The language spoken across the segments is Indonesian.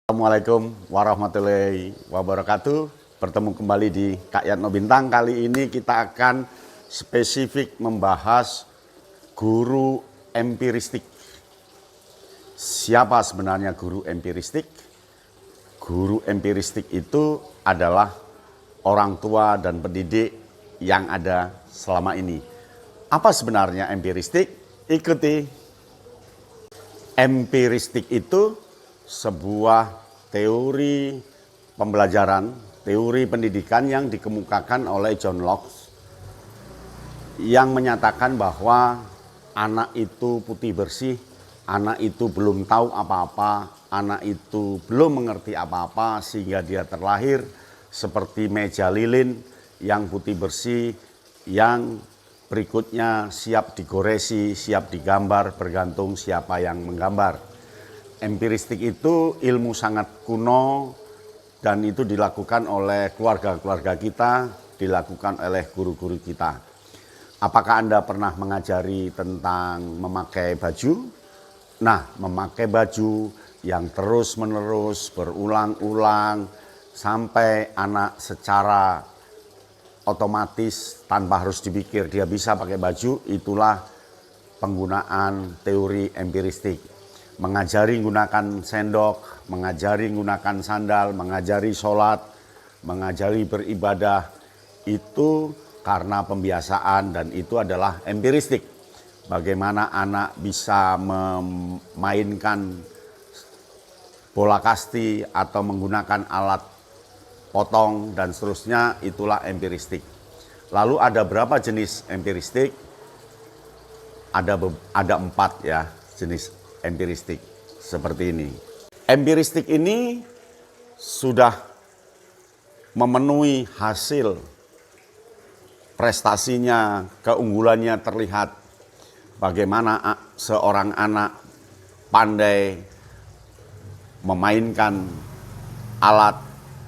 Assalamualaikum warahmatullahi wabarakatuh. Bertemu kembali di Kak Yatno Bintang. Kali ini kita akan spesifik membahas guru empiristik. Siapa sebenarnya guru empiristik? Guru empiristik itu adalah orang tua dan pendidik yang ada selama ini. Apa sebenarnya empiristik? Ikuti. Empiristik itu sebuah teori pembelajaran, teori pendidikan yang dikemukakan oleh John Locke yang menyatakan bahwa anak itu putih bersih, anak itu belum tahu apa-apa, anak itu belum mengerti apa-apa sehingga dia terlahir seperti meja lilin yang putih bersih, yang berikutnya siap digoresi, siap digambar, bergantung siapa yang menggambar. Empiristik itu ilmu sangat kuno dan itu dilakukan oleh keluarga-keluarga kita, dilakukan oleh guru-guru kita. Apakah Anda pernah mengajari tentang memakai baju? Nah, memakai baju yang terus-menerus berulang-ulang sampai anak secara otomatis tanpa harus dipikir dia bisa pakai baju, itulah penggunaan teori empiristik. Mengajari gunakan sendok, mengajari gunakan sandal, mengajari sholat, mengajari beribadah, itu karena pembiasaan dan itu adalah empiristik. Bagaimana anak bisa memainkan bola kasti atau menggunakan alat potong dan seterusnya, itulah empiristik. Lalu ada berapa jenis empiristik? Ada 4 ya jenis empiristik seperti ini. Empiristik ini sudah memenuhi hasil prestasinya, keunggulannya terlihat. Bagaimana seorang anak pandai memainkan alat,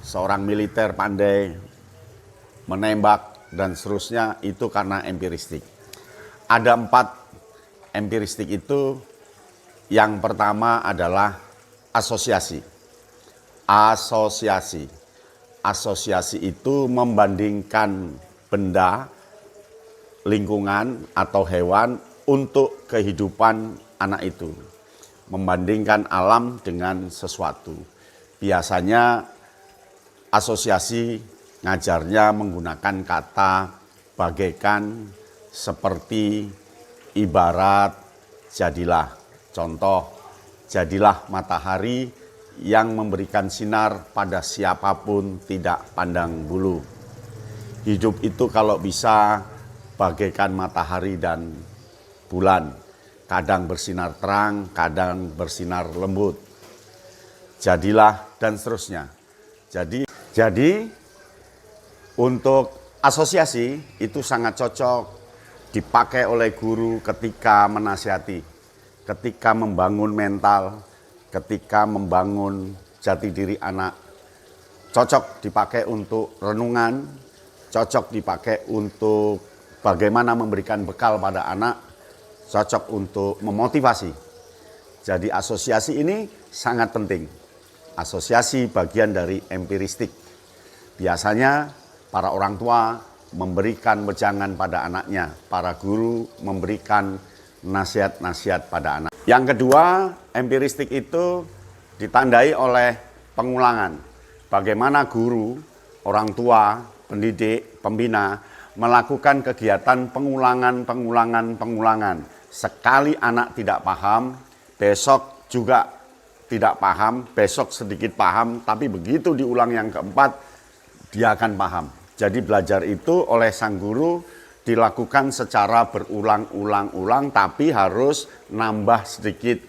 seorang militer pandai menembak dan seterusnya, itu karena empiristik. Ada 4 empiristik itu. Yang pertama adalah asosiasi. Asosiasi itu membandingkan benda, lingkungan atau hewan untuk kehidupan anak itu. Membandingkan alam dengan sesuatu. Biasanya asosiasi ngajarnya menggunakan kata bagaikan, seperti, ibarat, jadilah. Contoh, jadilah matahari yang memberikan sinar pada siapapun tidak pandang bulu. Hidup itu kalau bisa bagaikan matahari dan bulan. Kadang bersinar terang, kadang bersinar lembut. Jadilah dan seterusnya. Jadi untuk asosiasi itu sangat cocok dipakai oleh guru ketika menasihati, ketika membangun mental, ketika membangun jati diri anak. Cocok dipakai untuk renungan, cocok dipakai untuk bagaimana memberikan bekal pada anak, cocok untuk memotivasi. Jadi asosiasi ini sangat penting. Asosiasi bagian dari empiristik. Biasanya para orang tua memberikan wejangan pada anaknya, para guru memberikan nasihat-nasihat pada anak. Yang kedua, empiristik itu ditandai oleh pengulangan. Bagaimana guru, orang tua, pendidik, pembina melakukan kegiatan pengulangan. Sekali anak tidak paham, besok juga tidak paham, besok sedikit paham, tapi begitu diulang yang keempat, dia akan paham. Jadi belajar itu oleh sang guru dilakukan secara berulang-ulang, tapi harus nambah sedikit.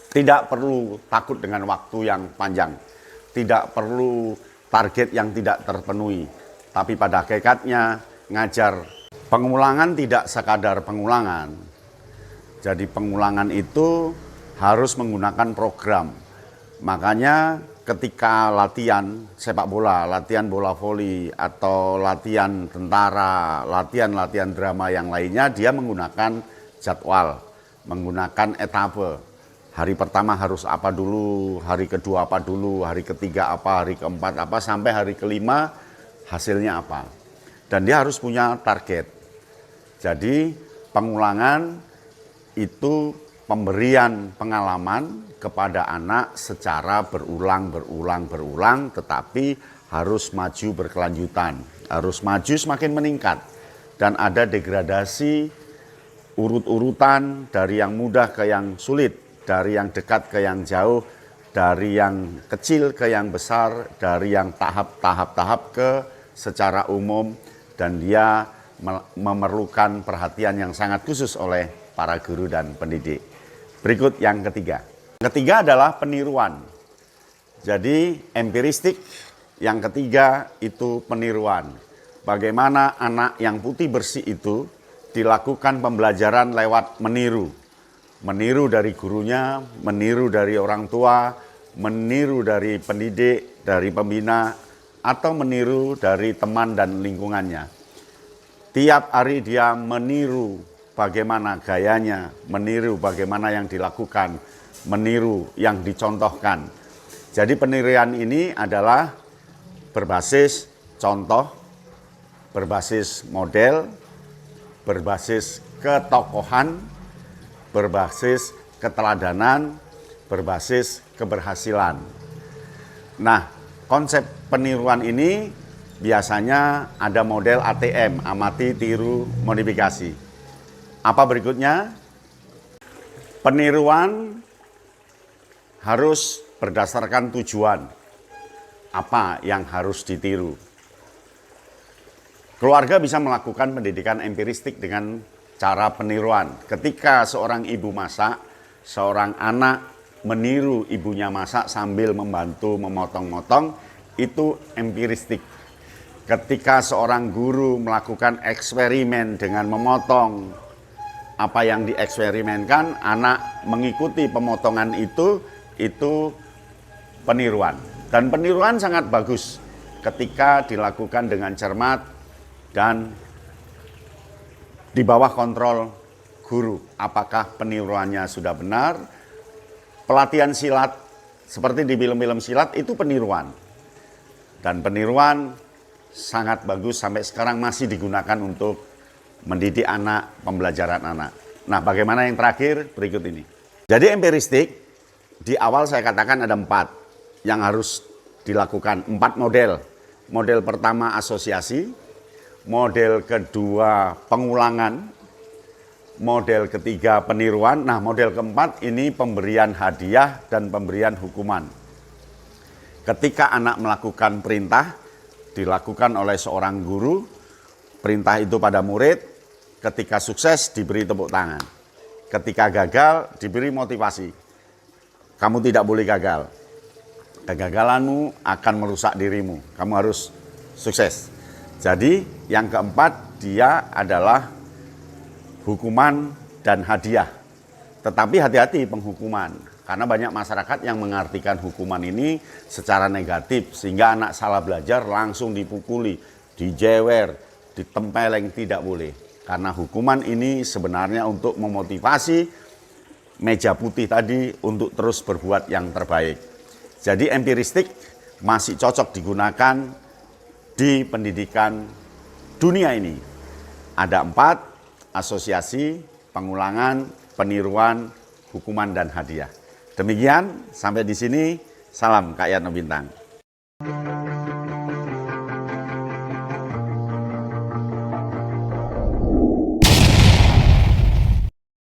Tidak perlu takut dengan waktu yang panjang, tidak perlu target yang tidak terpenuhi, tapi pada hakikatnya ngajar. Pengulangan tidak sekadar pengulangan, jadi pengulangan itu harus menggunakan program. Makanya ketika latihan sepak bola, latihan bola voli, atau latihan tentara, latihan drama yang lainnya, dia menggunakan jadwal, menggunakan etape. Hari pertama harus apa dulu, hari kedua apa dulu, hari ketiga apa, hari keempat apa, sampai hari kelima hasilnya apa. Dan dia harus punya target. Jadi pengulangan itu pemberian pengalaman kepada anak secara berulang, tetapi harus maju berkelanjutan, harus maju semakin meningkat. Dan ada degradasi urut-urutan dari yang mudah ke yang sulit, dari yang dekat ke yang jauh, dari yang kecil ke yang besar, dari yang tahap-tahap ke secara umum, dan dia memerlukan perhatian yang sangat khusus oleh para guru dan pendidik. Berikut yang ketiga. Ketiga adalah peniruan. Jadi empiristik, yang ketiga itu peniruan. Bagaimana anak yang putih bersih itu dilakukan pembelajaran lewat meniru. Meniru dari gurunya, meniru dari orang tua, meniru dari pendidik, dari pembina, atau meniru dari teman dan lingkungannya. Tiap hari dia meniru bagaimana gayanya, meniru bagaimana yang dilakukan, meniru yang dicontohkan. Jadi penirian ini adalah berbasis contoh, berbasis model, berbasis ketokohan, berbasis keteladanan, berbasis keberhasilan. Nah, konsep peniruan ini biasanya ada model ATM, amati, tiru, modifikasi. Apa berikutnya? Peniruan harus berdasarkan tujuan. Apa yang harus ditiru? Keluarga bisa melakukan pendidikan empiristik dengan cara peniruan. Ketika seorang ibu masak, seorang anak meniru ibunya masak sambil membantu memotong-motong, itu empiristik. Ketika seorang guru melakukan eksperimen dengan memotong apa yang dieksperimenkan, anak mengikuti pemotongan itu peniruan. Dan peniruan sangat bagus ketika dilakukan dengan cermat dan di bawah kontrol guru. Apakah peniruannya sudah benar? Pelatihan silat, seperti di film-film silat, itu peniruan. Dan peniruan sangat bagus, sampai sekarang masih digunakan untuk mendidik anak, pembelajaran anak. Nah, bagaimana yang terakhir? Berikut ini. Jadi empiristik, di awal saya katakan ada 4 yang harus dilakukan, 4 model. Model pertama asosiasi, model kedua pengulangan, model ketiga peniruan, nah model keempat ini pemberian hadiah dan pemberian hukuman. Ketika anak melakukan perintah, dilakukan oleh seorang guru, perintah itu pada murid, ketika sukses diberi tepuk tangan, ketika gagal diberi motivasi. Kamu tidak boleh gagal, kegagalanmu akan merusak dirimu, kamu harus sukses. Jadi yang keempat dia adalah hukuman dan hadiah. Tetapi hati-hati penghukuman, karena banyak masyarakat yang mengartikan hukuman ini secara negatif, sehingga anak salah belajar langsung dipukuli, dijewer, ditempeleng. Tidak boleh. Karena hukuman ini sebenarnya untuk memotivasi meja putih tadi untuk terus berbuat yang terbaik. Jadi empiristik masih cocok digunakan di pendidikan dunia ini. Ada 4, asosiasi, pengulangan, peniruan, hukuman, dan hadiah. Demikian, sampai di sini, salam Kak Yatno Bintang.